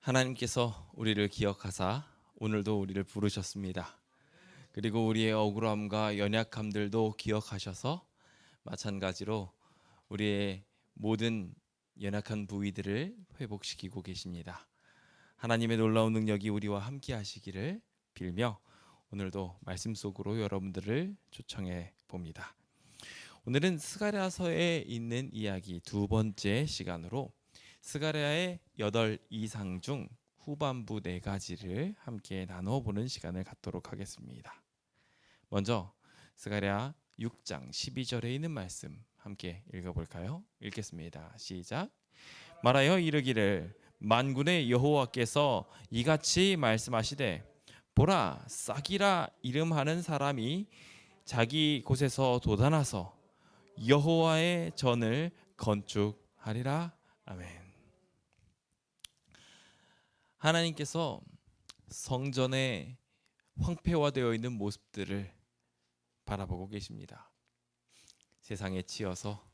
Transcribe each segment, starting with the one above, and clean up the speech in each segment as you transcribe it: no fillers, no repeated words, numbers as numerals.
하나님께서 우리를 기억하사 오늘도 우리를 부르셨습니다. 그리고 우리의 억울함과 연약함들도 기억하셔서 마찬가지로 우리의 모든 연약한 부위들을 회복시키고 계십니다. 하나님의 놀라운 능력이 우리와 함께 하시기를 빌며 오늘도 말씀 속으로 여러분들을 초청해 봅니다. 오늘은 스가랴서에 있는 이야기 두 번째 시간으로 스가랴의 8이상 중 후반부 4가지를 함께 나눠보는 시간을 갖도록 하겠습니다. 먼저 스가랴 6장 12절에 있는 말씀 함께 읽어볼까요? 읽겠습니다. 시작. 말하여 이르기를 만군의 여호와께서 이같이 말씀하시되 보라, 싹이라 이름하는 사람이 자기 곳에서 돋아나서 여호와의 전을 건축하리라. 아멘. 하나님께서 성전에 황폐화되어 있는 모습들을 바라보고 계십니다. 세상에 치여서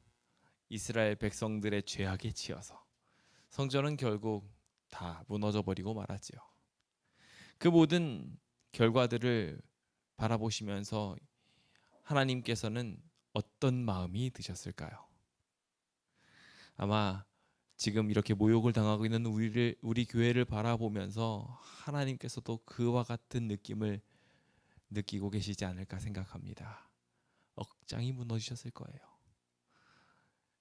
이스라엘 백성들의 죄악에 치여서 성전은 결국 다 무너져 버리고 말았지요. 그 모든 결과들을 바라보시면서 하나님께서는 어떤 마음이 드셨을까요? 아마 지금 이렇게 모욕을 당하고 있는 우리 교회를 바라보면서 하나님께서도 그와 같은 느낌을 느끼고 계시지 않을까 생각합니다. 억장이 무너지셨을 거예요.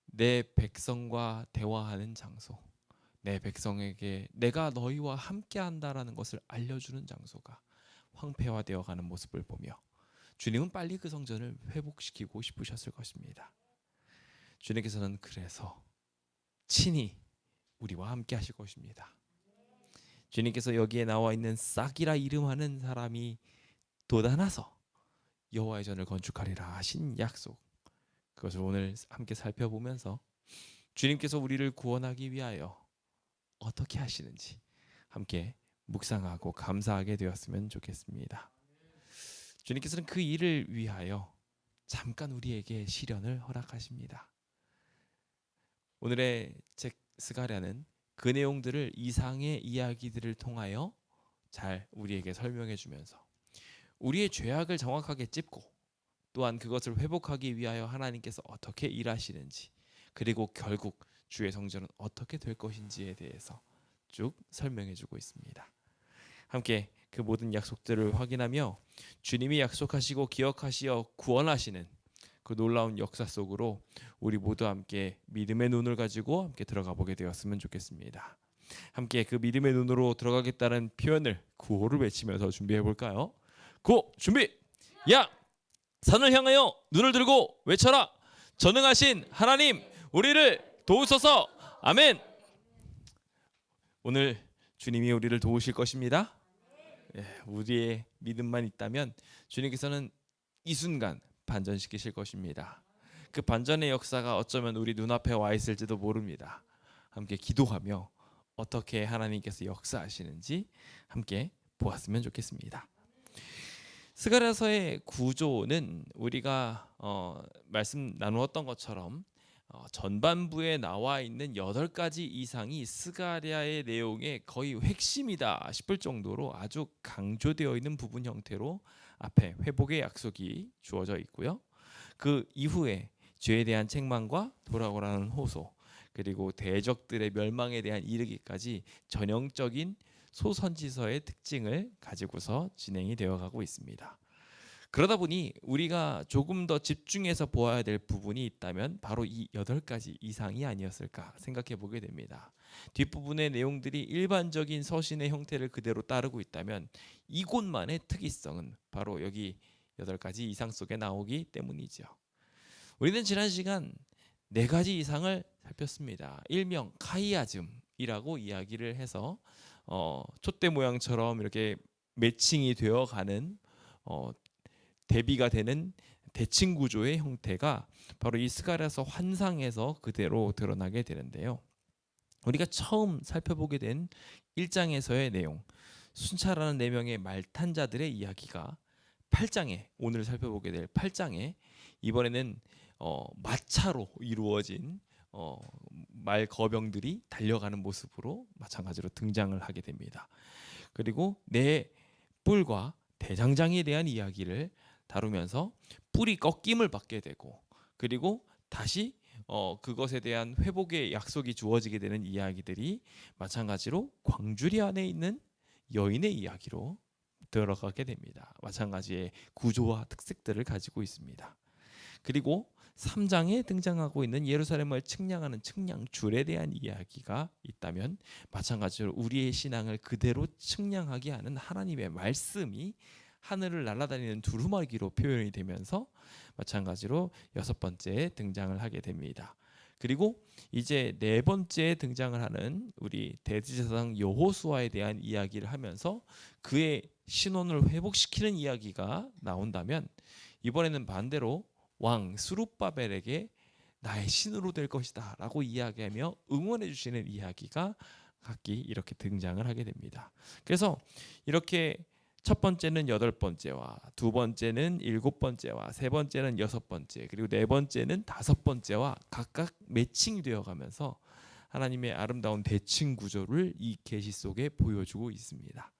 내 백성과 대화하는 장소, 내 백성에게 내가 너희와 함께한다라는 것을 알려주는 장소가 황폐화되어 가는 모습을 보며 주님은 빨리 그 성전을 회복시키고 싶으셨을 것입니다. 주님께서는 그래서 친히 우리와 함께 하실 것입니다. 주님께서 여기에 나와 있는 싹이라 이름하는 사람이 돋아나서 여호와의 전을 건축하리라 하신 약속, 그것을 오늘 함께 살펴보면서 주님께서 우리를 구원하기 위하여 어떻게 하시는지 함께 묵상하고 감사하게 되었으면 좋겠습니다. 주님께서는 그 일을 위하여 잠깐 우리에게 시련을 허락하십니다. 오늘의 책 스가랴는 그 내용들을 이상의 이야기들을 통하여 잘 우리에게 설명해 주면서 우리의 죄악을 정확하게 찝고 또한 그것을 회복하기 위하여 하나님께서 어떻게 일하시는지, 그리고 결국 주의 성전은 어떻게 될 것인지에 대해서 쭉 설명해 주고 있습니다. 함께 그 모든 약속들을 확인하며 주님이 약속하시고 기억하시어 구원하시는 그 놀라운 역사 속으로 우리 모두 함께 믿음의 눈을 가지고 함께 들어가 보게 되었으면 좋겠습니다. 함께 그 믿음의 눈으로 들어가겠다는 표현을 구호를 외치면서 준비해 볼까요? 구호 준비! 야! 산을 향하여 눈을 들고 외쳐라! 전능하신 하나님, 우리를 도우소서! 아멘! 오늘 주님이 우리를 도우실 것입니다. 우리의 믿음만 있다면 주님께서는 이 순간 반전시키실 것입니다. 그 반전의 역사가 어쩌면 우리 눈앞에 와 있을지도 모릅니다. 함께 기도하며 어떻게 하나님께서 역사하시는지 함께 보았으면 좋겠습니다. 스가랴서의 구조는 우리가 말씀 나누었던 것처럼 전반부에 나와 있는 8가지 이상이 스가랴의 내용의 거의 핵심이다 싶을 정도로 아주 강조되어 있는 부분 형태로 앞에 회복의 약속이 주어져 있고요. 그 이후에 죄에 대한 책망과 돌아오라는 호소, 그리고 대적들의 멸망에 대한 이르기까지 전형적인 소선지서의 특징을 가지고서 진행이 되어가고 있습니다. 그러다 보니 우리가 조금 더 집중해서 보아야 될 부분이 있다면 바로 이 8가지 이상이 아니었을까 생각해 보게 됩니다. 뒷부분의 내용들이 일반적인 서신의 형태를 그대로 따르고 있다면 이곳만의 특이성은 바로 여기 8가지 이상 속에 나오기 때문이죠. 우리는 지난 시간 4가지 이상을 살폈습니다. 일명 카이아즘이라고 이야기를 해서 촛대 모양처럼 이렇게 매칭이 되어가는 대비가 되는 대칭 구조의 형태가 바로 이 스가랴서 환상에서 그대로 드러나게 되는데요. 우리가 처음 살펴보게 된 1장에서의 내용, 순찰하는 4명의 말탄자들의 이야기가 8장에, 오늘 살펴보게 될 8장에 이번에는 마차로 이루어진 말 거병들이 달려가는 모습으로 마찬가지로 등장을 하게 됩니다. 그리고 내 뿔과 대장장이에 대한 이야기를 다루면서 뿔이 꺾임을 받게 되고 그리고 다시 그것에 대한 회복의 약속이 주어지게 되는 이야기들이 마찬가지로 광주리 안에 있는 여인의 이야기로 들어가게 됩니다. 마찬가지의 구조와 특색들을 가지고 있습니다. 그리고 3장에 등장하고 있는 예루살렘을 측량하는 측량줄에 대한 이야기가 있다면 마찬가지로 우리의 신앙을 그대로 측량하게 하는 하나님의 말씀이 하늘을 날아다니는 두루마기로 표현이 되면서 마찬가지로 6번째에 등장을 하게 됩니다. 그리고 이제 4번째에 등장을 하는 우리 대제사장 여호수아에 대한 이야기를 하면서 그의 신원을 회복시키는 이야기가 나온다면 이번에는 반대로 왕 스룹바벨에게 나의 신으로 될 것이다 라고 이야기하며 응원해 주시는 이야기가 각기 이렇게 등장을 하게 됩니다. 그래서 이렇게 첫 번째는 8번째와 두 번째는 7번째와 세 번째는 6번째 그리고 네 번째는 5번째와 각각 매칭이 되어 가면서 하나님의 아름다운 대칭 구조를 이 계시 속에 보여주고 있습니다.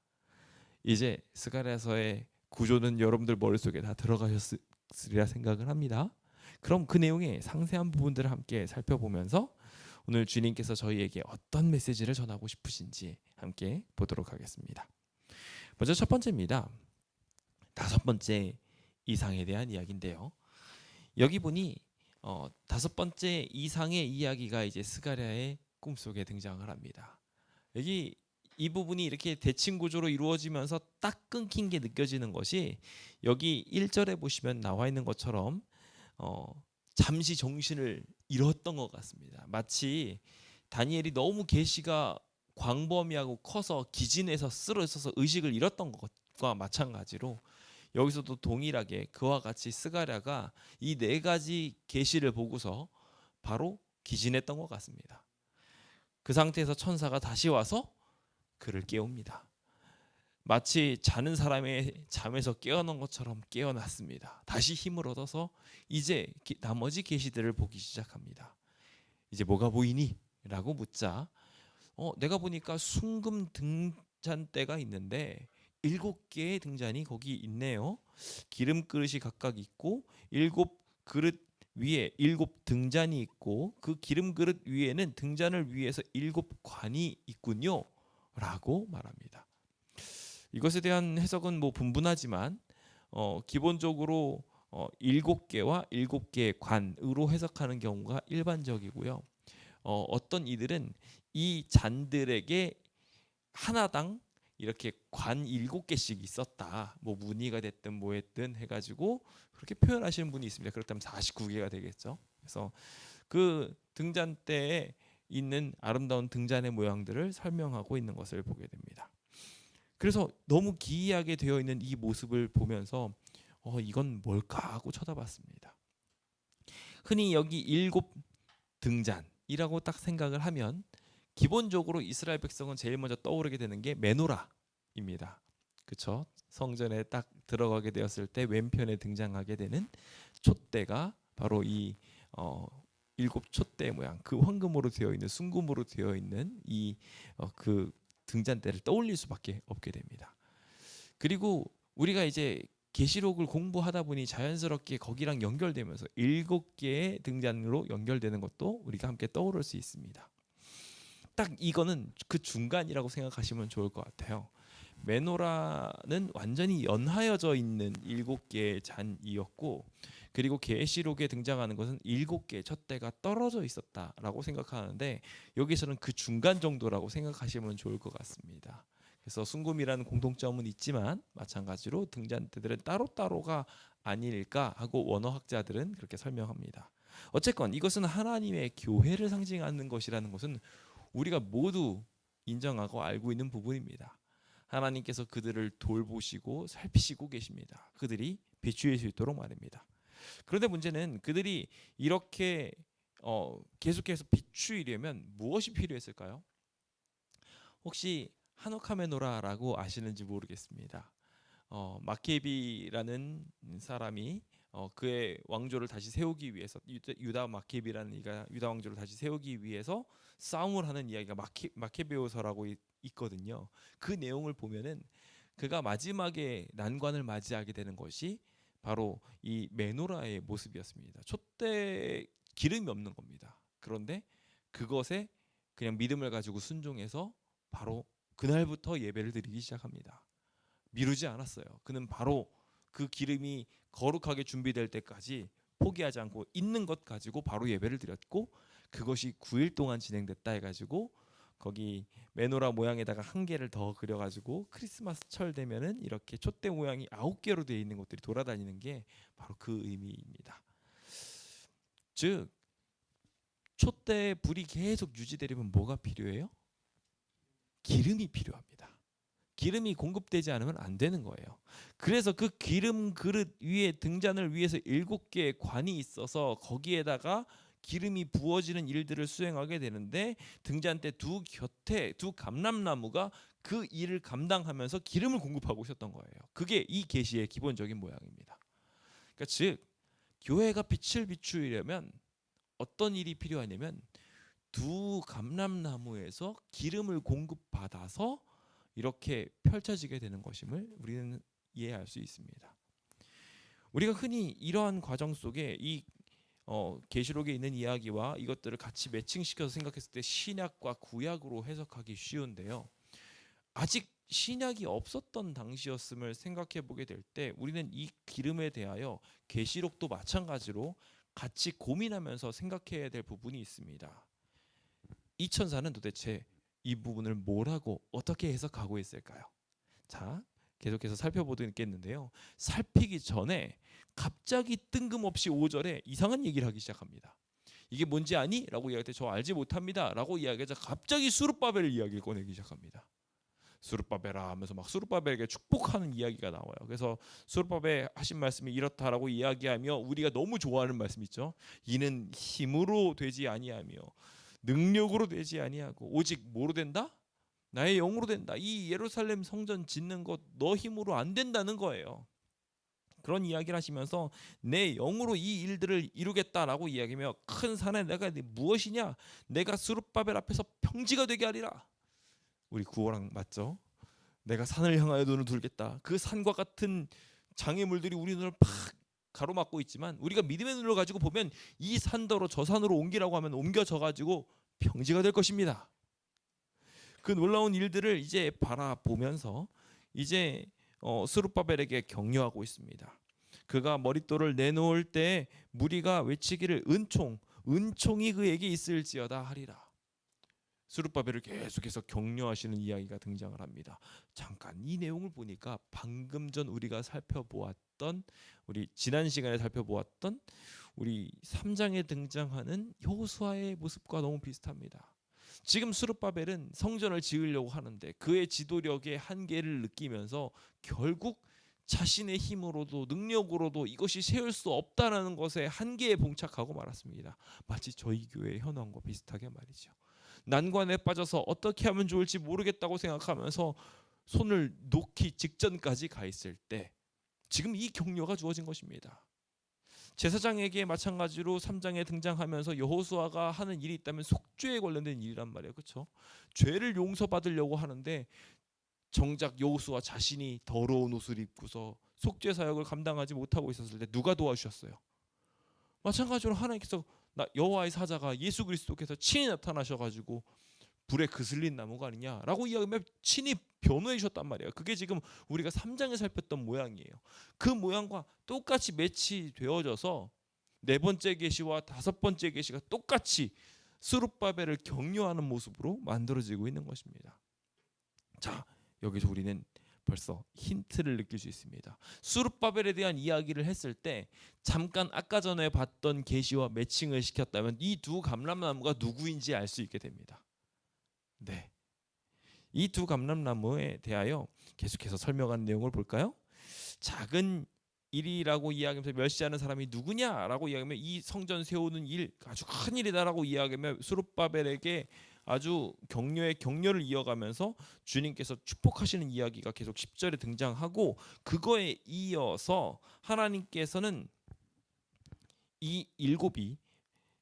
이제 스가랴서의 구조는 여러분들 머릿속에 다 들어가셨으리라 생각을 합니다. 그럼 그 내용의 상세한 부분들을 함께 살펴보면서 오늘 주님께서 저희에게 어떤 메시지를 전하고 싶으신지 함께 보도록 하겠습니다. 먼저 첫 번째입니다. 5번째 이상에 대한 이야기인데요. 여기 보니 5번째 이상의 이야기가 이제 스가랴의 꿈속에 등장을 합니다. 여기 이 부분이 이렇게 대칭 구조로 이루어지면서 딱 끊긴 게 느껴지는 것이 여기 1절에 보시면 나와 있는 것처럼 잠시 정신을 잃었던 것 같습니다. 마치 다니엘이 너무 계시가 광범위하고 커서 기진해서 쓰러져서 의식을 잃었던 것과 마찬가지로 여기서도 동일하게 그와 같이 스가랴가 이 4가지 계시를 보고서 바로 기진했던 것 같습니다. 그 상태에서 천사가 다시 와서 그를 깨웁니다. 마치 자는 사람의 잠에서 깨어난 것처럼 깨어났습니다. 다시 힘을 얻어서 이제 나머지 계시들을 보기 시작합니다. 이제 뭐가 보이니? 라고 묻자 내가 보니까 순금 등잔대가 있는데 7개의 등잔이 거기 있네요. 기름 그릇이 각각 있고 7그릇 위에 7등잔이 있고 그 기름 그릇 위에는 등잔을 위해서 7관이 있군요 라고 말합니다. 이것에 대한 해석은 분분하지만 기본적으로 7개와 7개의 관으로 해석하는 경우가 일반적이고요. 어떤 이들은 이 잔들에게 하나당 이렇게 관 7개씩 있었다. 무늬가 됐든 뭐했든 해가지고 그렇게 표현하시는 분이 있습니다. 그렇다면 49개가 되겠죠. 그래서 그 등잔대에 있는 아름다운 등잔의 모양들을 설명하고 있는 것을 보게 됩니다. 그래서 너무 기이하게 되어 있는 이 모습을 보면서 이건 뭘까 하고 쳐다봤습니다. 흔히 여기 7등잔이라고 딱 생각을 하면 기본적으로 이스라엘 백성은 제일 먼저 떠오르게 되는 게 메노라입니다. 그렇죠? 성전에 딱 들어가게 되었을 때 왼편에 등장하게 되는 촛대가 바로 이 7촛대 모양, 그 황금으로 되어 있는 순금으로 되어 있는 그 등잔대를 떠올릴 수밖에 없게 됩니다. 그리고 우리가 이제 계시록을 공부하다 보니 자연스럽게 거기랑 연결되면서 7개의 등잔으로 연결되는 것도 우리가 함께 떠오를 수 있습니다. 딱 이거는 그 중간이라고 생각하시면 좋을 것 같아요. 메노라는 완전히 연하여져 있는 7개의 잔이었고 그리고 계시록에 등장하는 것은 7개의 촛대가 떨어져 있었다라고 생각하는데 여기서는 그 중간 정도라고 생각하시면 좋을 것 같습니다. 그래서 순금이라는 공통점은 있지만 마찬가지로 등잔대들은 따로따로가 아닐까 하고 원어학자들은 그렇게 설명합니다. 어쨌건 이것은 하나님의 교회를 상징하는 것이라는 것은 우리가 모두 인정하고 알고 있는 부분입니다. 하나님께서 그들을 돌보시고 살피시고 계십니다. 그들이 비추일 수 있도록 말입니다. 그런데 문제는 그들이 이렇게 계속해서 비추이려면 무엇이 필요했을까요? 혹시 하노카메노라라고 아시는지 모르겠습니다. 마케비라는 사람이 그의 왕조를 다시 세우기 위해서 유다 마케비라는 이가 유다 왕조를 다시 세우기 위해서 싸움을 하는 이야기가 마케베오서라고 있거든요. 그 내용을 보면은 그가 마지막에 난관을 맞이하게 되는 것이 바로 이 메노라의 모습이었습니다. 촛대 기름이 없는 겁니다. 그런데 그것에 그냥 믿음을 가지고 순종해서 바로 그날부터 예배를 드리기 시작합니다. 미루지 않았어요. 그는 바로 그 기름이 거룩하게 준비될 때까지 포기하지 않고 있는 것 가지고 바로 예배를 드렸고, 그것이 9일 동안 진행됐다 해가지고 거기 메노라 모양에다가 한 개를 더 그려가지고 크리스마스 철 되면은 이렇게 촛대 모양이 9개로 되어 있는 것들이 돌아다니는 게 바로 그 의미입니다. 즉 촛대의 불이 계속 유지되려면 뭐가 필요해요? 기름이 필요합니다. 기름이 공급되지 않으면 안 되는 거예요. 그래서 그 기름 그릇 위에 등잔을 위해서 7개의 관이 있어서 거기에다가 기름이 부어지는 일들을 수행하게 되는데, 등잔대 두 곁에 두 감람나무가 그 일을 감당하면서 기름을 공급하고 있었던 거예요. 그게 이 계시의 기본적인 모양입니다. 그러니까 즉 교회가 빛을 비추려면 어떤 일이 필요하냐면 두 감람나무에서 기름을 공급받아서 이렇게 펼쳐지게 되는 것임을 우리는 이해할 수 있습니다. 우리가 흔히 이러한 과정 속에 이 계시록에 있는 이야기와 이것들을 같이 매칭시켜서 생각했을 때 신약과 구약으로 해석하기 쉬운데요. 아직 신약이 없었던 당시였음을 생각해 보게 될 때 우리는 이 기름에 대하여 계시록도 마찬가지로 같이 고민하면서 생각해야 될 부분이 있습니다. 이 천사는 도대체 이 부분을 뭐라고 어떻게 해석하고 있을까요? 자, 계속해서 살펴보겠는데요. 살피기 전에 갑자기 뜬금없이 5절에 이상한 얘기를 하기 시작합니다. 이게 뭔지 아니? 라고 이야기할 때 저 알지 못합니다 라고 이야기하자 갑자기 수룹바벨 이야기를 꺼내기 시작합니다. 수룹바벨아 하면서 막 수룹바벨에게 축복하는 이야기가 나와요. 그래서 수룹바벨 하신 말씀이 이렇다라고 이야기하며 우리가 너무 좋아하는 말씀 있죠. 이는 힘으로 되지 아니하며 능력으로 되지 아니하고 오직 뭐로 된다? 나의 영으로 된다. 이 예루살렘 성전 짓는 것 너 힘으로 안 된다는 거예요. 그런 이야기를 하시면서 내 영으로 이 일들을 이루겠다라고 이야기하며 큰 산에 내가 무엇이냐? 내가 수룹바벨 앞에서 평지가 되게 하리라. 우리 구호랑 맞죠? 내가 산을 향하여 눈을 들겠다. 그 산과 같은 장애물들이 우리 눈을 팍 가로막고 있지만 우리가 믿음의 눈을 가지고 보면 이 산더러 저 산으로 옮기라고 하면 옮겨져 가지고 평지가 될 것입니다. 그 놀라운 일들을 이제 바라보면서 이제 스룹바벨에게 격려하고 있습니다. 그가 머릿돌을 내놓을 때 무리가 외치기를 은총이 그에게 있을지어다 하리라. 스룹바벨을 계속해서 격려하시는 이야기가 등장을 합니다. 잠깐 이 내용을 보니까 방금 전 우리가 살펴보았던 우리 지난 시간에 살펴보았던 우리 3장에 등장하는 여호수아의 모습과 너무 비슷합니다. 지금 스룹바벨은 성전을 지으려고 하는데 그의 지도력의 한계를 느끼면서 결국 자신의 힘으로도 능력으로도 이것이 세울 수 없다라는 것에 한계에 봉착하고 말았습니다. 마치 저희 교회의 현황과 비슷하게 말이죠. 난관에 빠져서 어떻게 하면 좋을지 모르겠다고 생각하면서 손을 놓기 직전까지 가 있을 때 지금 이 격려가 주어진 것입니다. 제사장에게 마찬가지로 3장에 등장하면서 여호수아가 하는 일이 있다면 속죄에 관련된 일이란 말이에요. 그렇죠? 죄를 용서받으려고 하는데 정작 여호수아 자신이 더러운 옷을 입고서 속죄 사역을 감당하지 못하고 있었을 때 누가 도와주셨어요? 마찬가지로 하나님께서 여호와의 사자가 예수 그리스도께서 친히 나타나셔가지고 불에 그슬린 나무가 아니냐라고 이야기하면 친히 변호해 주셨단 말이에요. 그게 지금 우리가 3장에 살폈던 모양이에요. 그 모양과 똑같이 매치되어져서 네 번째 계시와 다섯 번째 계시가 똑같이 스룹바벨을 격려하는 모습으로 만들어지고 있는 것입니다. 자, 여기서 우리는 벌써 힌트를 느낄 수 있습니다. 스룹바벨에 대한 이야기를 했을 때 잠깐 아까 전에 봤던 계시와 매칭을 시켰다면 이 두 감람나무가 누구인지 알 수 있게 됩니다. 네, 이 두 감람나무에 대하여 계속해서 설명하는 내용을 볼까요? 작은 일이라고 이야기하면서 멸시하는 사람이 누구냐라고 이야기하면 이 성전 세우는 일 아주 큰 일이다라고 이야기하면 스룹바벨에게 아주 격려를 이어가면서 주님께서 축복하시는 이야기가 계속 10절에 등장하고 그거에 이어서 하나님께서는 이 일곱이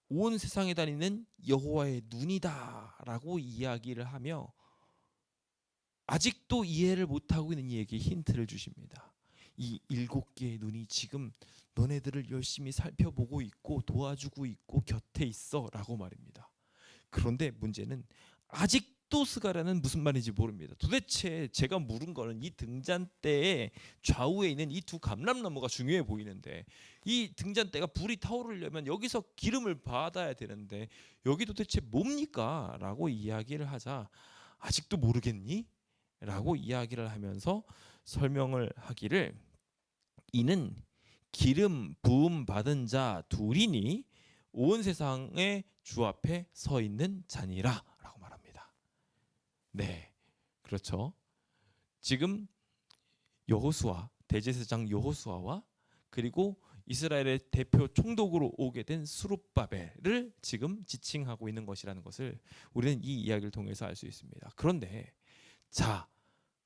온 세상에 다니는 여호와의 눈이다라고 이야기를 하며 아직도 이해를 못하고 있는 이에게 힌트를 주십니다. 이 일곱 개의 눈이 지금 너네들을 열심히 살펴보고 있고 도와주고 있고 곁에 있어 라고 말입니다. 그런데 문제는 아직도 스가랴는 무슨 말인지 모릅니다. 도대체 제가 물은 거는 이 등잔대의 좌우에 있는 이 두 감람나무가 중요해 보이는데 이 등잔대가 불이 타오르려면 여기서 기름을 받아야 되는데 여기 도대체 뭡니까? 라고 이야기를 하자 아직도 모르겠니? 라고 이야기를 하면서 설명을 하기를 이는 기름 부음 받은 자 둘이니 온 세상의 주 앞에 서 있는 자니라 라고 말합니다. 네, 그렇죠. 지금 여호수아 대제사장 여호수아와 그리고 이스라엘의 대표 총독으로 오게 된 스룹바벨을 지금 지칭하고 있는 것이라는 것을 우리는 이 이야기를 통해서 알 수 있습니다. 그런데 자,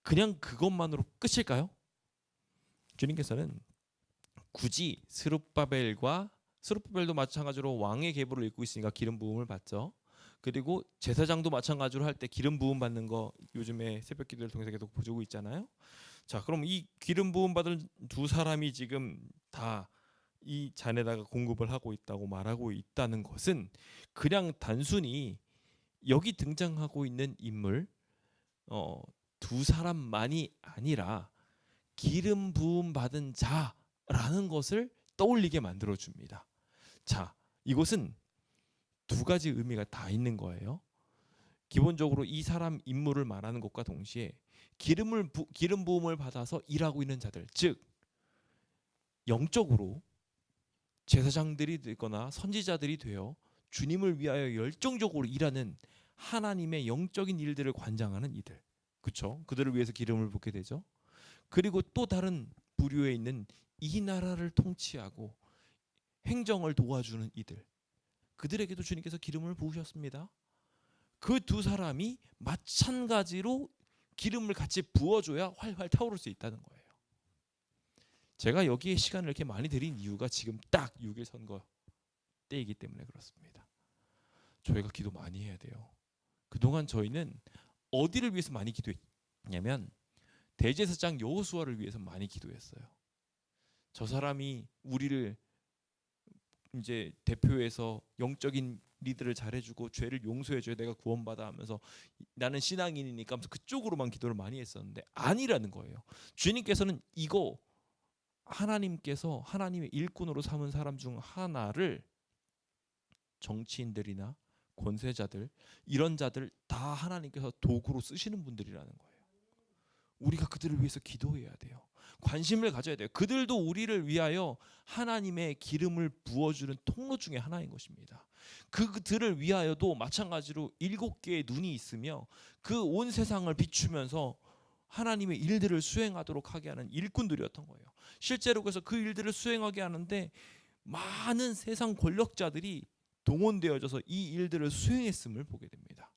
그냥 그것만으로 끝일까요? 주님께서는 굳이 스룹바벨도 마찬가지로 왕의 계보를 읽고 있으니까 기름 부음을 받죠. 그리고 제사장도 마찬가지로 할 때 기름 부음 받는 거 요즘에 새벽 기도를 통해서 계속 보여주고 있잖아요. 자, 그럼 이 기름 부음 받은 두 사람이 지금 다 이 잔에다가 공급을 하고 있다고 말하고 있다는 것은 그냥 단순히 여기 등장하고 있는 인물 두 사람만이 아니라 기름 부음 받은 자라는 것을 떠올리게 만들어 줍니다. 자, 이것은 두 가지 의미가 다 있는 거예요. 기본적으로 이 사람 인물을 말하는 것과 동시에 기름 부음을 받아서 일하고 있는 자들, 즉 영적으로 제사장들이 되거나 선지자들이 되어 주님을 위하여 열정적으로 일하는 하나님의 영적인 일들을 관장하는 이들, 그렇죠? 그들을 위해서 기름을 붓게 되죠. 그리고 또 다른 부류에 있는 이 나라를 통치하고 행정을 도와주는 이들, 그들에게도 주님께서 기름을 부으셨습니다. 그 두 사람이 마찬가지로 기름을 같이 부어줘야 활활 타오를 수 있다는 거예요. 제가 여기에 시간을 이렇게 많이 들인 이유가 지금 딱 6일 선거 때이기 때문에 그렇습니다. 저희가 기도 많이 해야 돼요. 그동안 저희는 어디를 위해서 많이 기도했냐면 대제사장 여호수아를 위해서 많이 기도했어요. 저 사람이 우리를 이제 대표해서 영적인 리드를 잘해주고 죄를 용서해줘야 내가 구원받아 하면서 나는 신앙인이니까 하면서 그쪽으로만 기도를 많이 했었는데 아니라는 거예요. 주님께서는 이거 하나님께서 하나님의 일꾼으로 삼은 사람 중 하나를 정치인들이나 권세자들 이런 자들 다 하나님께서 도구로 쓰시는 분들이라는 거예요. 우리가 그들을 위해서 기도해야 돼요. 관심을 가져야 돼요. 그들도 우리를 위하여 하나님의 기름을 부어주는 통로 중에 하나인 것입니다. 그들을 위하여도 마찬가지로 7개의 눈이 있으며 그 온 세상을 비추면서 하나님의 일들을 수행하도록 하게 하는 일꾼들이었던 거예요. 실제로 그래서 그 일들을 수행하게 하는데 많은 세상 권력자들이 동원되어져서 이 일들을 수행했음을 보게 됩니다.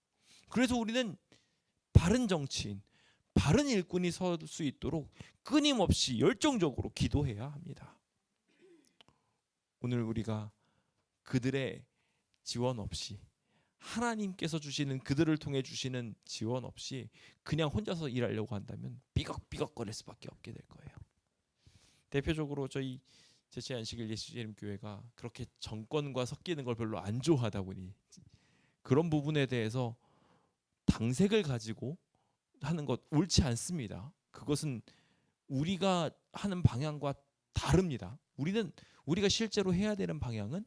그래서 우리는 바른 정치인, 바른 일꾼이 설 수 있도록 끊임없이 열정적으로 기도해야 합니다. 오늘 우리가 그들의 지원 없이 하나님께서 주시는 그들을 통해 주시는 지원 없이 그냥 혼자서 일하려고 한다면 삐걱삐걱거릴 수밖에 없게 될 거예요. 대표적으로 저희 제치안식일 예수재림교회가 그렇게 정권과 섞이는 걸 별로 안 좋아하다 보니 그런 부분에 대해서 당색을 가지고 하는 것 옳지 않습니다. 그것은 우리가 하는 방향과 다릅니다. 우리가 실제로 해야 되는 방향은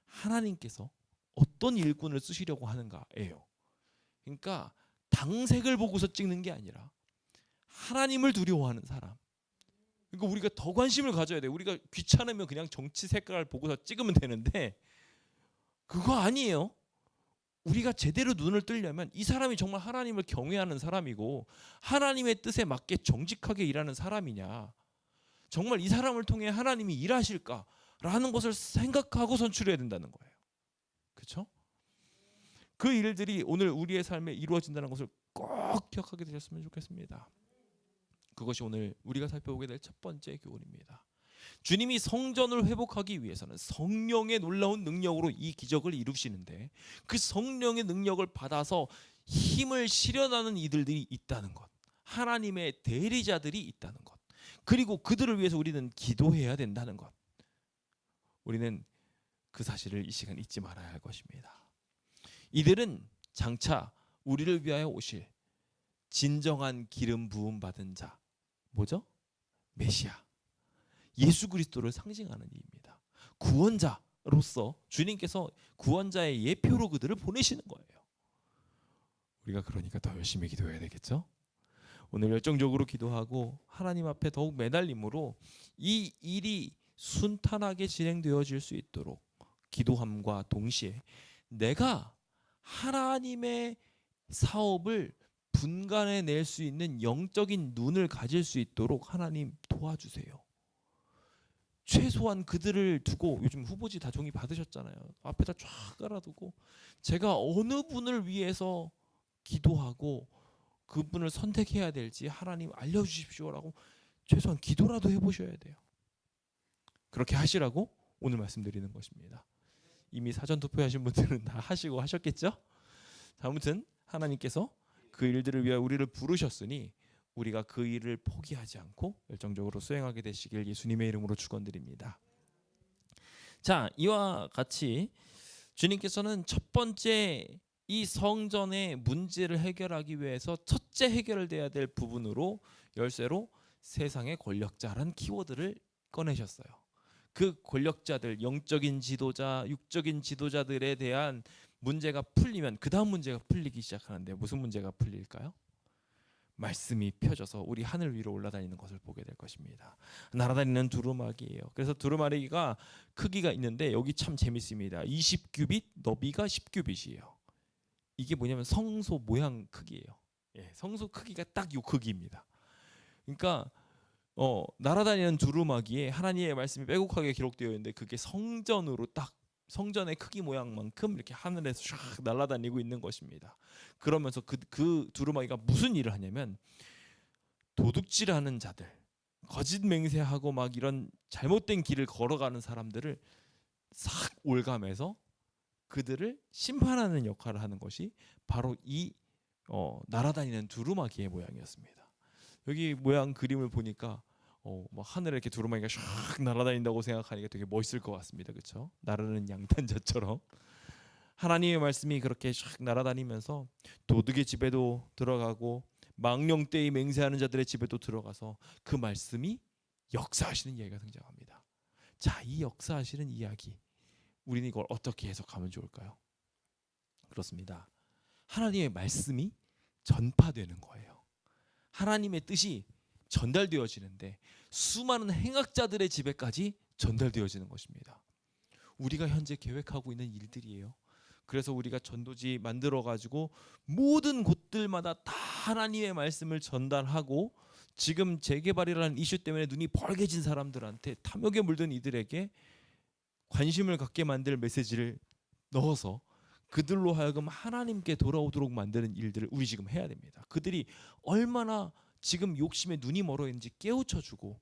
하나님께서 어떤 일꾼을 쓰시려고 하는가예요. 그러니까 당색을 보고서 찍는 게 아니라 하나님을 두려워하는 사람. 그러니까 우리가 더 관심을 가져야 돼요. 우리가 귀찮으면 그냥 정치 색깔을 보고서 찍으면 되는데 그거 아니에요. 우리가 제대로 눈을 뜨려면 이 사람이 정말 하나님을 경외하는 사람이고 하나님의 뜻에 맞게 정직하게 일하는 사람이냐, 정말 이 사람을 통해 하나님이 일하실까라는 것을 생각하고 선출해야 된다는 거예요. 그렇죠? 그 일들이 오늘 우리의 삶에 이루어진다는 것을 꼭 기억하게 되셨으면 좋겠습니다. 그것이 오늘 우리가 살펴보게 될 첫 번째 교훈입니다. 주님이 성전을 회복하기 위해서는 성령의 놀라운 능력으로 이 기적을 이루시는데, 그 성령의 능력을 받아서 힘을 실현하는 이들이 있다는 것, 하나님의 대리자들이 있다는 것, 그리고 그들을 위해서 우리는 기도해야 된다는 것, 우리는 그 사실을 이 시간 잊지 말아야 할 것입니다. 이들은 장차 우리를 위하여 오실 진정한 기름 부음 받은 자, 뭐죠? 메시아, 예수 그리스도를 상징하는 이입니다. 구원자로서 주님께서 구원자의 예표로 그들을 보내시는 거예요. 우리가 그러니까 더 열심히 기도해야 되겠죠? 오늘 열정적으로 기도하고 하나님 앞에 더욱 매달림으로 이 일이 순탄하게 진행되어질 수 있도록 기도함과 동시에 내가 하나님의 사업을 분간해 낼 수 있는 영적인 눈을 가질 수 있도록 하나님 도와주세요. 최소한 그들을 두고, 요즘 후보지 다 종이 받으셨잖아요. 앞에다 쫙 깔아두고 제가 어느 분을 위해서 기도하고 그분을 선택해야 될지 하나님 알려주십시오라고 최소한 기도라도 해보셔야 돼요. 그렇게 하시라고 오늘 말씀드리는 것입니다. 이미 사전 투표하신 분들은 다 하시고 하셨겠죠? 아무튼 하나님께서 그 일들을 위하여 우리를 부르셨으니 우리가 그 일을 포기하지 않고 열정적으로 수행하게 되시길 예수님의 이름으로 축원드립니다. 자, 이와 같이 주님께서는 첫 번째 이 성전의 문제를 해결하기 위해서 첫째 해결돼야 될 부분으로 열쇠로 세상의 권력자라는 키워드를 꺼내셨어요. 그 권력자들, 영적인 지도자, 육적인 지도자들에 대한 문제가 풀리면 그 다음 문제가 풀리기 시작하는데, 무슨 문제가 풀릴까요? 말씀이 펴져서 우리 하늘 위로 올라다니는 것을 보게 될 것입니다. 날아다니는 두루마기예요. 그래서 두루마기가 크기가 있는데 여기 참 재밌습니다. 20규빗, 너비가 10규빗이에요. 이게 뭐냐면 성소 모양 크기예요. 예, 성소 크기가 딱 이 크기입니다. 그러니까 날아다니는 두루마기에 하나님의 말씀이 빼곡하게 기록되어 있는데 그게 성전으로 딱 성전의 크기 모양만큼 이렇게 하늘에서 쫙 날아다니고 있는 것입니다. 그러면서 그 두루마기가 무슨 일을 하냐면 도둑질하는 자들, 거짓 맹세하고 막 이런 잘못된 길을 걸어가는 사람들을 싹 올감해서 그들을 심판하는 역할을 하는 것이 바로 이 날아다니는 두루마기의 모양이었습니다. 여기 모양 그림을 보니까 막 하늘에 이렇게 두루마기가 샥 날아다닌다고 생각하니까 되게 멋있을 것 같습니다. 그렇죠? 나르는 양탄자처럼 하나님의 말씀이 그렇게 샥 날아다니면서 도둑의 집에도 들어가고 망령되이 맹세하는 자들의 집에도 들어가서 그 말씀이 역사하시는 이야기가 등장합니다. 자, 이 역사하시는 이야기, 우리는 이걸 어떻게 해석하면 좋을까요? 그렇습니다. 하나님의 말씀이 전파되는 거예요. 하나님의 뜻이 전달되어지는데 수많은 행악자들의 집에까지 전달되어지는 것입니다. 우리가 현재 계획하고 있는 일들이에요. 그래서 우리가 전도지 만들어 가지고 모든 곳들마다 다 하나님의 말씀을 전달하고, 지금 재개발이라는 이슈 때문에 눈이 벌게진 사람들한테, 탐욕에 물든 이들에게 관심을 갖게 만들 메시지를 넣어서 그들로 하여금 하나님께 돌아오도록 만드는 일들을 우리 지금 해야 됩니다. 그들이 얼마나 지금 욕심에 눈이 멀어 있는지 깨우쳐주고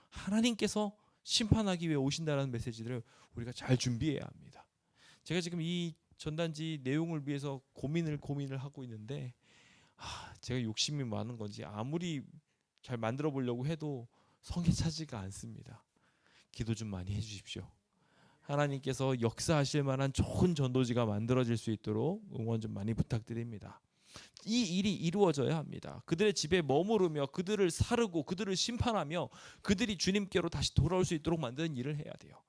하나님께서 심판하기 위해 오신다는 메시지를 우리가 잘 준비해야 합니다. 제가 지금 이 전단지 내용을 위해서 고민을 하고 있는데 제가 욕심이 많은 건지 아무리 잘 만들어 보려고 해도 성에 차지가 않습니다. 기도 좀 많이 해주십시오. 하나님께서 역사하실 만한 좋은 전도지가 만들어질 수 있도록 응원 좀 많이 부탁드립니다. 이 일이 이루어져야 합니다. 그들의 집에 머무르며 그들을 사르고 그들을 심판하며 그들이 주님께로 다시 돌아올 수 있도록 만드는 일을 해야 돼요.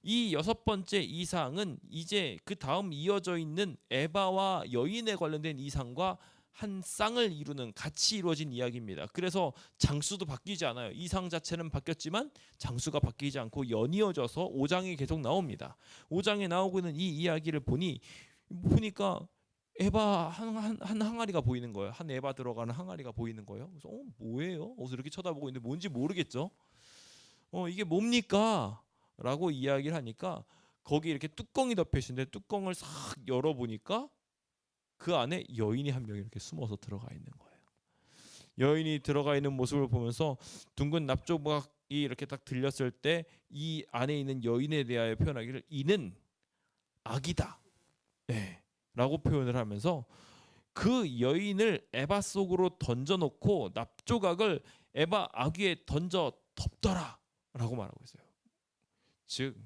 이 여섯 번째 이상은 이제 그 다음 이어져 있는 에바와 여인에 관련된 이상과 한 쌍을 이루는, 같이 이루어진 이야기입니다. 그래서 장수도 바뀌지 않아요. 이상 자체는 바뀌었지만 장수가 바뀌지 않고 연이어져서 5장이 계속 나옵니다. 5장에 나오고 있는 이 이야기를 보니까 에바 한 항아리가 보이는 거예요. 한 에바 들어가는 항아리가 보이는 거예요. 그래서 뭐예요? 어서 이렇게 쳐다보고 있는데 뭔지 모르겠죠. 이게 뭡니까? 라고 이야기를 하니까 거기 이렇게 뚜껑이 덮여 있는데 뚜껑을 싹 열어보니까 그 안에 여인이 한 명이 이렇게 숨어서 들어가 있는 거예요. 여인이 들어가 있는 모습을 보면서 둥근 납조각 이렇게 딱 들렸을 때 이 안에 있는 여인에 대하여 표현하기를 이는 악이다, 네, 라고 표현을 하면서 그 여인을 에바 속으로 던져놓고 납조각을 에바 아귀에 던져 덮더라 라고 말하고 있어요. 즉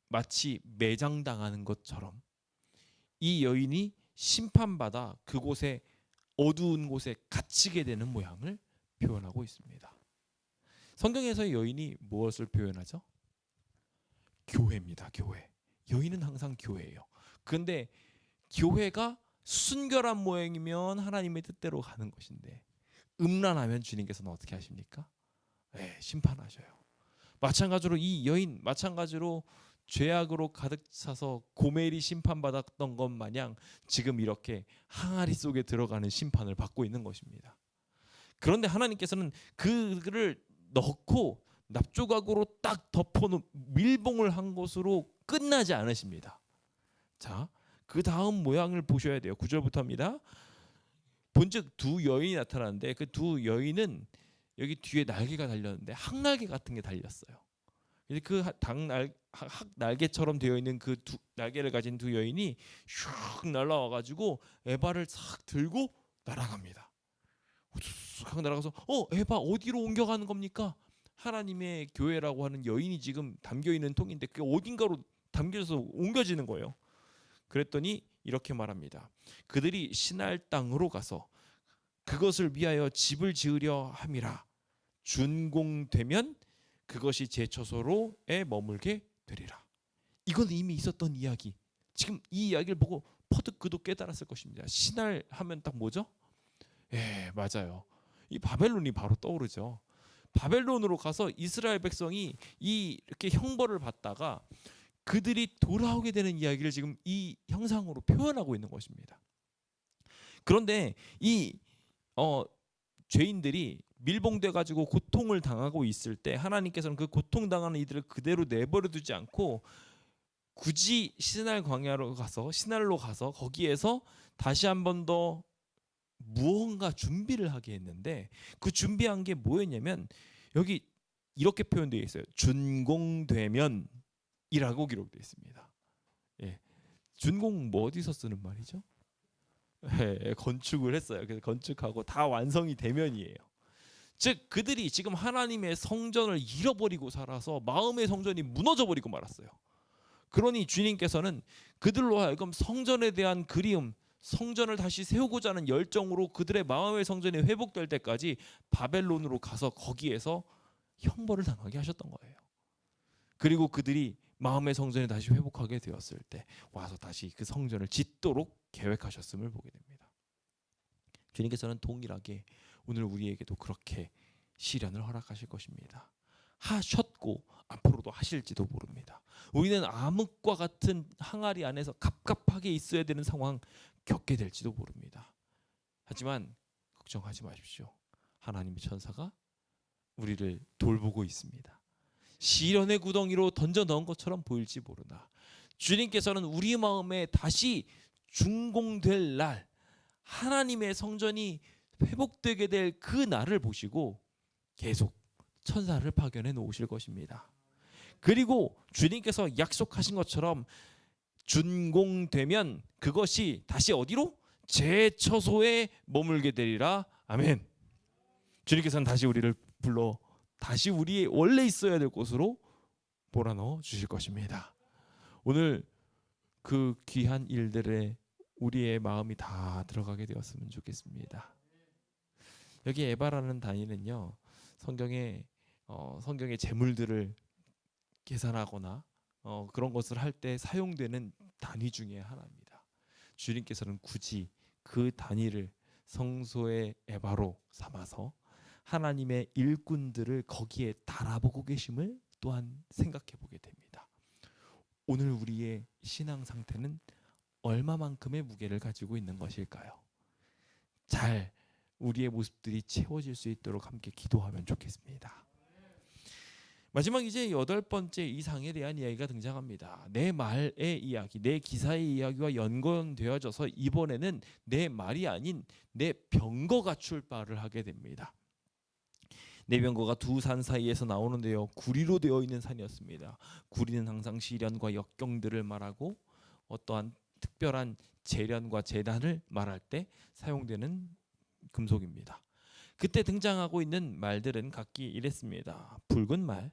마치 매장당하는 것처럼 이 여인이 심판받아 그곳에 어두운 곳에 갇히게 되는 모양을 표현하고 있습니다. 성경에서의 여인이 무엇을 표현하죠? 교회입니다. 교회. 여인은 항상 교회예요. 그런데 교회가 순결한 모양이면 하나님의 뜻대로 가는 것인데 음란하면 주님께서는 어떻게 하십니까? 네, 심판하셔요. 마찬가지로 이 여인, 마찬가지로 죄악으로 가득 차서 고멜이 심판받았던 것 마냥 지금 이렇게 항아리 속에 들어가는 심판을 받고 있는 것입니다. 그런데 하나님께서는 그를 넣고 납조각으로 딱 덮어놓은 밀봉을 한 것으로 끝나지 않으십니다. 자, 그 다음 모양을 보셔야 돼요. 9절부터 합니다. 본즉 두 여인이 나타나는데 그 두 여인은 여기 뒤에 날개가 달렸는데 항날개 같은 게 달렸어요. 그 날개처럼 되어 있는 그 두 날개를 가진 두 여인이 슉 날아와 가지고 에바를 싹 들고 날아갑니다. 싹 날아가서 에바 어디로 옮겨가는 겁니까? 하나님의 교회라고 하는 여인이 지금 담겨 있는 통인데 그게 어딘가로 담겨져서 옮겨지는 거예요. 그랬더니 이렇게 말합니다. 그들이 시날 땅으로 가서 그것을 위하여 집을 지으려 함이라. 준공되면 그것이 제 처소로에 머물게 되리라. 이건 이미 있었던 이야기. 지금 이 이야기를 보고 퍼뜩 그도 깨달았을 것입니다. 시날 하면 딱 뭐죠? 예, 맞아요. 이 바벨론이 바로 떠오르죠. 바벨론으로 가서 이스라엘 백성이 이렇게 형벌을 받다가 그들이 돌아오게 되는 이야기를 지금 이 형상으로 표현하고 있는 것입니다. 그런데 이 죄인들이 밀봉돼 가지고 고통을 당하고 있을 때 하나님께서는 그 고통당하는 이들을 그대로 내버려 두지 않고 굳이 시날 광야로 가서 시날로 가서 거기에서 다시 한 번 더 무언가 준비를 하게 했는데 그 준비한 게 뭐였냐면 여기 이렇게 표현되어 있어요. 준공되면 이라고 기록되어 있습니다. 예. 준공 뭐 어디서 쓰는 말이죠? 예, 건축을 했어요. 그래서 건축하고 다 완성이 되면이에요. 즉 그들이 지금 하나님의 성전을 잃어버리고 살아서 마음의 성전이 무너져버리고 말았어요. 그러니 주님께서는 그들로 하여금 성전에 대한 그리움, 성전을 다시 세우고자 하는 열정으로 그들의 마음의 성전이 회복될 때까지 바벨론으로 가서 거기에서 형벌을 당하게 하셨던 거예요. 그리고 그들이 마음의 성전이 다시 회복하게 되었을 때 와서 다시 그 성전을 짓도록 계획하셨음을 보게 됩니다. 주님께서는 동일하게 오늘 우리에게도 그렇게 시련을 허락하실 것입니다. 하셨고 앞으로도 하실지도 모릅니다. 우리는 암흑과 같은 항아리 안에서 갑갑하게 있어야 되는 상황 겪게 될지도 모릅니다. 하지만 걱정하지 마십시오. 하나님의 천사가 우리를 돌보고 있습니다. 시련의 구덩이로 던져 넣은 것처럼 보일지 모르나 주님께서는 우리 마음에 다시 준공될 날, 하나님의 성전이 회복되게 될 그 날을 보시고 계속 천사를 파견해 놓으실 것입니다. 그리고 주님께서 약속하신 것처럼 준공되면 그것이 다시 어디로? 제 처소에 머물게 되리라. 아멘. 주님께서는 다시 우리를 불러 다시 우리의 원래 있어야 될 곳으로 몰아넣어 주실 것입니다. 오늘 그 귀한 일들에 우리의 마음이 다 들어가게 되었으면 좋겠습니다. 여기 에바라는 단위는요, 성경의 재물들을 계산하거나 그런 것을 할 때 사용되는 단위 중에 하나입니다. 주님께서는 굳이 그 단위를 성소의 에바로 삼아서 하나님의 일꾼들을 거기에 달아보고 계심을 또한 생각해 보게 됩니다. 오늘 우리의 신앙 상태는 얼마만큼의 무게를 가지고 있는 것일까요? 잘 우리의 모습들이 채워질 수 있도록 함께 기도하면 좋겠습니다. 마지막 이제 8번째 이상에 대한 이야기가 등장합니다. 내 말의 이야기, 내 기사의 이야기와 연관되어져서 이번에는 내 말이 아닌 내 병거가 출발을 하게 됩니다. 내병거가 두 산 사이에서 나오는데요. 구리로 되어 있는 산이었습니다. 구리는 항상 시련과 역경들을 말하고 어떠한 특별한 재련과 재난을 말할 때 사용되는 금속입니다. 그때 등장하고 있는 말들은 각기 이랬습니다. 붉은 말,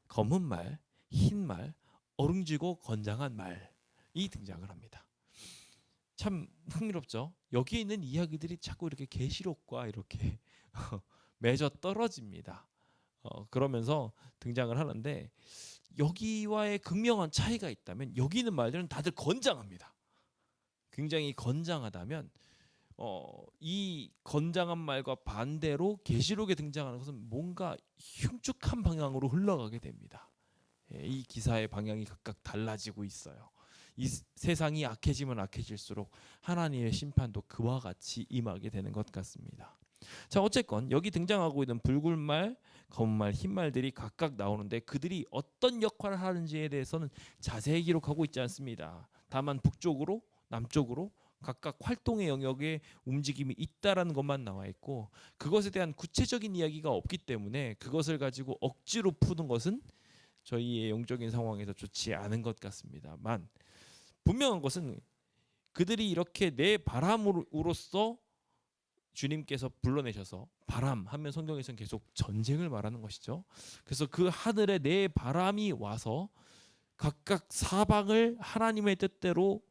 검은 말, 흰 말, 어룽지고 건장한 말이 등장을 합니다. 참 흥미롭죠. 여기에 있는 이야기들이 자꾸 이렇게 계시록과 이렇게 맺어 떨어집니다. 그러면서 등장을 하는데 여기와의 극명한 차이가 있다면 여기 있는 말들은 다들 건장합니다. 굉장히 건장하다면 이 건장한 말과 반대로 계시록에 등장하는 것은 뭔가 흉측한 방향으로 흘러가게 됩니다. 이 기사의 방향이 각각 달라지고 있어요. 이 세상이 악해지면 악해질수록 하나님의 심판도 그와 같이 임하게 되는 것 같습니다. 자, 어쨌건 여기 등장하고 있는 붉은 말, 검은 말, 흰 말들이 각각 나오는데 그들이 어떤 역할을 하는지에 대해서는 자세히 기록하고 있지 않습니다. 다만 북쪽으로, 남쪽으로 각각 활동의 영역에 움직임이 있다라는 것만 나와 있고 그것에 대한 구체적인 이야기가 없기 때문에 그것을 가지고 억지로 푸는 것은 저희의 영적인 상황에서 좋지 않은 것 같습니다만 분명한 것은 그들이 이렇게 내 바람으로써 주님께서 불러내셔서 바람 하면 성경에서는 계속 전쟁을 말하는 것이죠. 그래서 그 하늘에 내 바람이 와서 각각 사방을 하나님의 뜻대로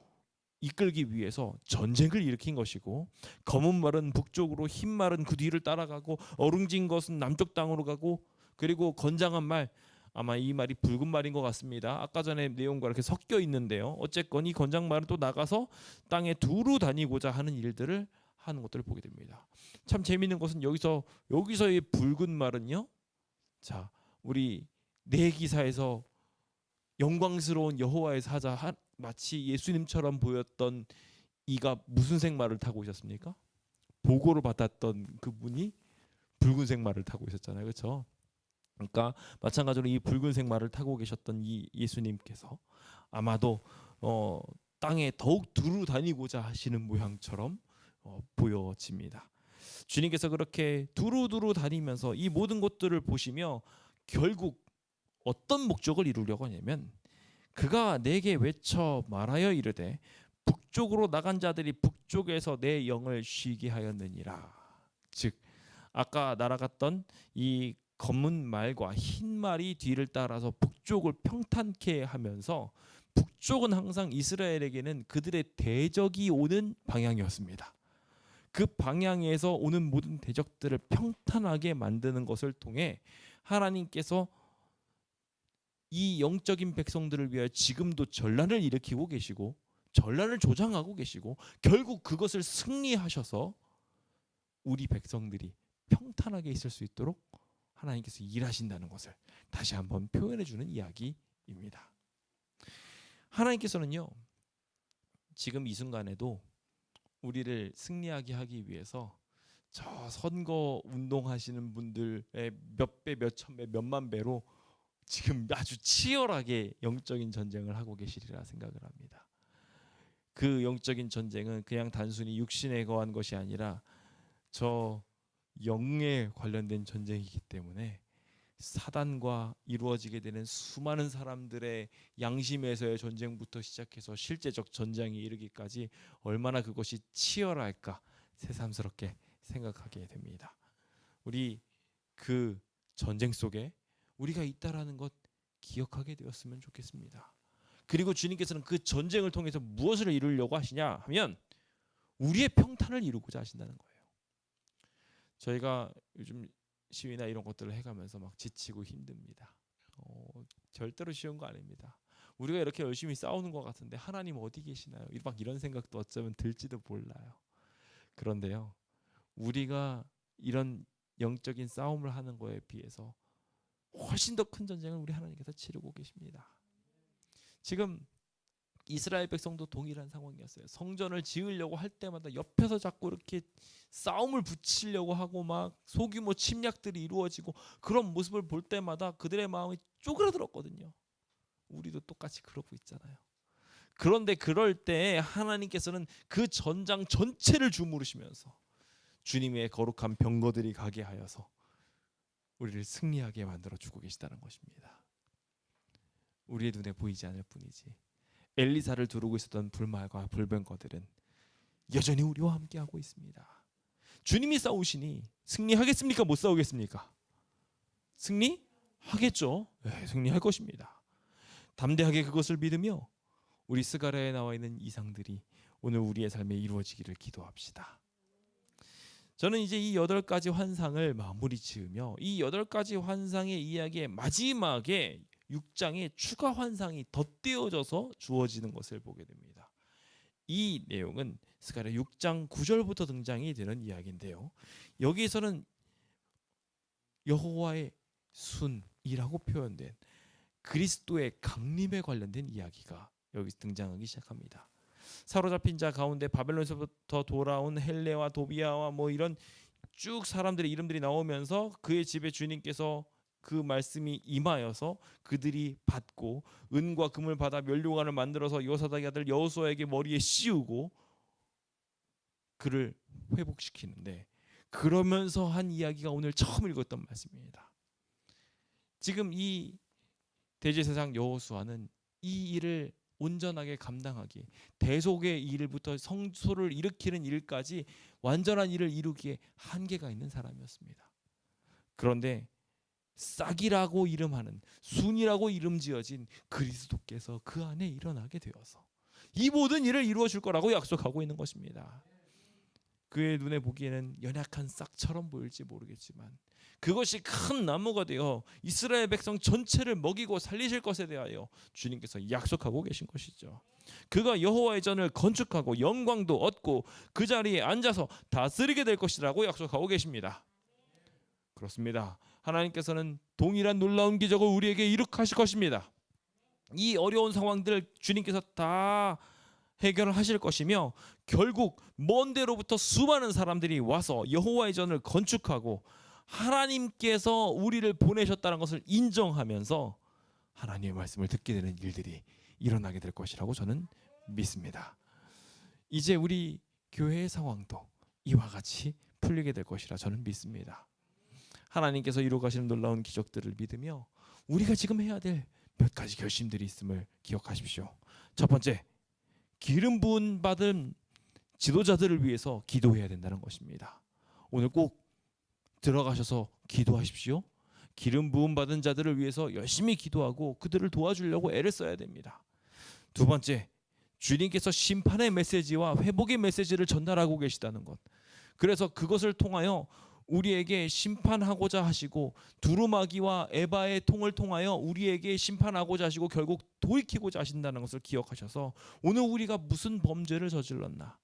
이끌기 위해서 전쟁을 일으킨 것이고 검은 말은 북쪽으로 흰 말은 그 뒤를 따라가고 어룽진 것은 남쪽 땅으로 가고 그리고 건장한 말 아마 이 말이 붉은 말인 것 같습니다. 아까 전에 내용과 이렇게 섞여 있는데요. 어쨌건 이 건장 말은 또 나가서 땅에 두루 다니고자 하는 일들을 하는 것들을 보게 됩니다. 참 재미있는 것은 여기서의 붉은 말은요. 자, 우리 네 기사에서 영광스러운 여호와의 사자 마치 예수님처럼 보였던 이가 무슨 색 말을 타고 오셨습니까? 보고를 받았던 그분이 붉은색 말을 타고 있었잖아요. 그렇죠? 그러니까 마찬가지로 이 붉은색 말을 타고 계셨던 이 예수님께서 아마도 땅에 더욱 두루 다니고자 하시는 모양처럼 보여집니다. 주님께서 그렇게 두루두루 다니면서 이 모든 것들을 보시며 결국 어떤 목적을 이루려고 하냐면 그가 내게 외쳐 말하여 이르되 북쪽으로 나간 자들이 북쪽에서 내 영을 쉬게 하였느니라. 즉 아까 날아갔던 이 검은 말과 흰 말이 뒤를 따라서 북쪽을 평탄케 하면서 북쪽은 항상 이스라엘에게는 그들의 대적이 오는 방향이었습니다. 그 방향에서 오는 모든 대적들을 평탄하게 만드는 것을 통해 하나님께서 이 영적인 백성들을 위하여 지금도 전란을 일으키고 계시고 전란을 조장하고 계시고 결국 그것을 승리하셔서 우리 백성들이 평탄하게 있을 수 있도록 하나님께서 일하신다는 것을 다시 한번 표현해 주는 이야기입니다. 하나님께서는요 지금 이 순간에도 우리를 승리하게 하기 위해서 저 선거 운동하시는 분들의 몇 배, 몇 천 배, 몇만 배로 지금 아주 치열하게 영적인 전쟁을 하고 계시리라 생각을 합니다. 그 영적인 전쟁은 그냥 단순히 육신에 거한 것이 아니라 저 영에 관련된 전쟁이기 때문에 사단과 이루어지게 되는 수많은 사람들의 양심에서의 전쟁부터 시작해서 실제적 전쟁에 이르기까지 얼마나 그것이 치열할까 새삼스럽게 생각하게 됩니다. 우리 그 전쟁 속에 우리가 있다라는 것 기억하게 되었으면 좋겠습니다. 그리고 주님께서는 그 전쟁을 통해서 무엇을 이루려고 하시냐 하면 우리의 평탄을 이루고자 하신다는 거예요. 저희가 요즘 시위나 이런 것들을 해가면서 막 지치고 힘듭니다. 절대로 쉬운 거 아닙니다. 우리가 이렇게 열심히 싸우는 것 같은데 하나님 어디 계시나요? 막 이런 생각도 어쩌면 들지도 몰라요. 그런데요, 우리가 이런 영적인 싸움을 하는 거에 비해서 훨씬 더 큰 전쟁을 우리 하나님께서 치르고 계십니다. 지금 이스라엘 백성도 동일한 상황이었어요. 성전을 지으려고 할 때마다 옆에서 자꾸 이렇게 싸움을 붙이려고 하고 막 소규모 침략들이 이루어지고 그런 모습을 볼 때마다 그들의 마음이 쪼그라들었거든요. 우리도 똑같이 그러고 있잖아요. 그런데 그럴 때 하나님께서는 그 전장 전체를 주무르시면서 주님의 거룩한 병거들이 가게 하여서 우리를 승리하게 만들어 주고 계시다는 것입니다. 우리의 눈에 보이지 않을 뿐이지 엘리사를 두르고 있었던 불말과 불병거들은 여전히 우리와 함께하고 있습니다. 주님이 싸우시니 승리하겠습니까? 못 싸우겠습니까? 승리하겠죠. 네, 승리할 것입니다. 담대하게 그것을 믿으며 우리 스가랴에 나와 있는 이상들이 오늘 우리의 삶에 이루어지기를 기도합시다. 저는 이제 이 8가지 환상을 마무리 지으며 이 8가지 환상의 이야기의 마지막에 6장에 추가 환상이 덧대어져서 주어지는 것을 보게 됩니다. 이 내용은 스가랴 6장 9절부터 등장이 되는 이야기인데요. 여기에서는 여호와의 순이라고 표현된 그리스도의 강림에 관련된 이야기가 여기서 등장하기 시작합니다. 사로잡힌 자 가운데 바벨론에서부터 돌아온 헬레와 도비아와 뭐 이런 쭉 사람들의 이름들이 나오면서 그의 집에 주님께서 그 말씀이 임하여서 그들이 받고 은과 금을 받아 면류관을 만들어서 요사닥의 아들 여호수아에게 머리에 씌우고 그를 회복시키는데, 그러면서 한 이야기가 오늘 처음 읽었던 말씀입니다. 지금 이 대제사장 여호수아는 이 일을 온전하게 감당하기, 대속의 일부터 성소를 일으키는 일까지 완전한 일을 이루기에 한계가 있는 사람이었습니다. 그런데 싹이라고 이름하는, 순이라고 이름 지어진 그리스도께서 그 안에 일어나게 되어서 이 모든 일을 이루어 줄 거라고 약속하고 있는 것입니다. 그의 눈에 보기에는 연약한 싹처럼 보일지 모르겠지만 그것이 큰 나무가 되어 이스라엘 백성 전체를 먹이고 살리실 것에 대하여 주님께서 약속하고 계신 것이죠. 그가 여호와의 전을 건축하고 영광도 얻고 그 자리에 앉아서 다스리게 될 것이라고 약속하고 계십니다. 그렇습니다. 하나님께서는 동일한 놀라운 기적을 우리에게 이룩하실 것입니다. 이 어려운 상황들을 주님께서 다 해결을 하실 것이며 결국 먼 데로부터 수많은 사람들이 와서 여호와의 전을 건축하고 하나님께서 우리를 보내셨다는 것을 인정하면서 하나님의 말씀을 듣게 되는 일들이 일어나게 될 것이라고 저는 믿습니다. 이제 우리 교회의 상황도 이와 같이 풀리게 될 것이라 저는 믿습니다. 하나님께서 이루어 가시는 놀라운 기적들을 믿으며 우리가 지금 해야 될 몇 가지 결심들이 있음을 기억하십시오. 첫 번째, 기름 부음 받은 지도자들을 위해서 기도해야 된다는 것입니다. 오늘 꼭 들어가셔서 기도하십시오. 기름 부음 받은 자들을 위해서 열심히 기도하고 그들을 도와주려고 애를 써야 됩니다. 두 번째, 주님께서 심판의 메시지와 회복의 메시지를 전달하고 계시다는 것. 그래서 그것을 통하여 우리에게 심판하고자 하시고 두루마기와 에바의 통을 통하여 우리에게 심판하고자 하시고 결국 돌이키고자 하신다는 것을 기억하셔서 오늘 우리가 무슨 범죄를 저질렀나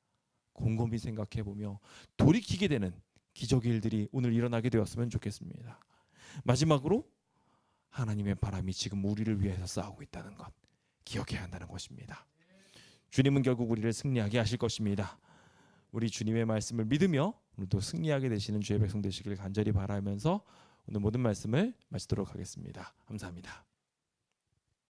곰곰이 생각해보며 돌이키게 되는 기적의 일들이 오늘 일어나게 되었으면 좋겠습니다. 마지막으로 하나님의 바람이 지금 우리를 위해서 싸우고 있다는 것 기억해야 한다는 것입니다. 주님은 결국 우리를 승리하게 하실 것입니다. 우리 주님의 말씀을 믿으며 오늘도 승리하게 되시는 주의 백성 되시길 간절히 바라면서 오늘 모든 말씀을 마치도록 하겠습니다. 감사합니다.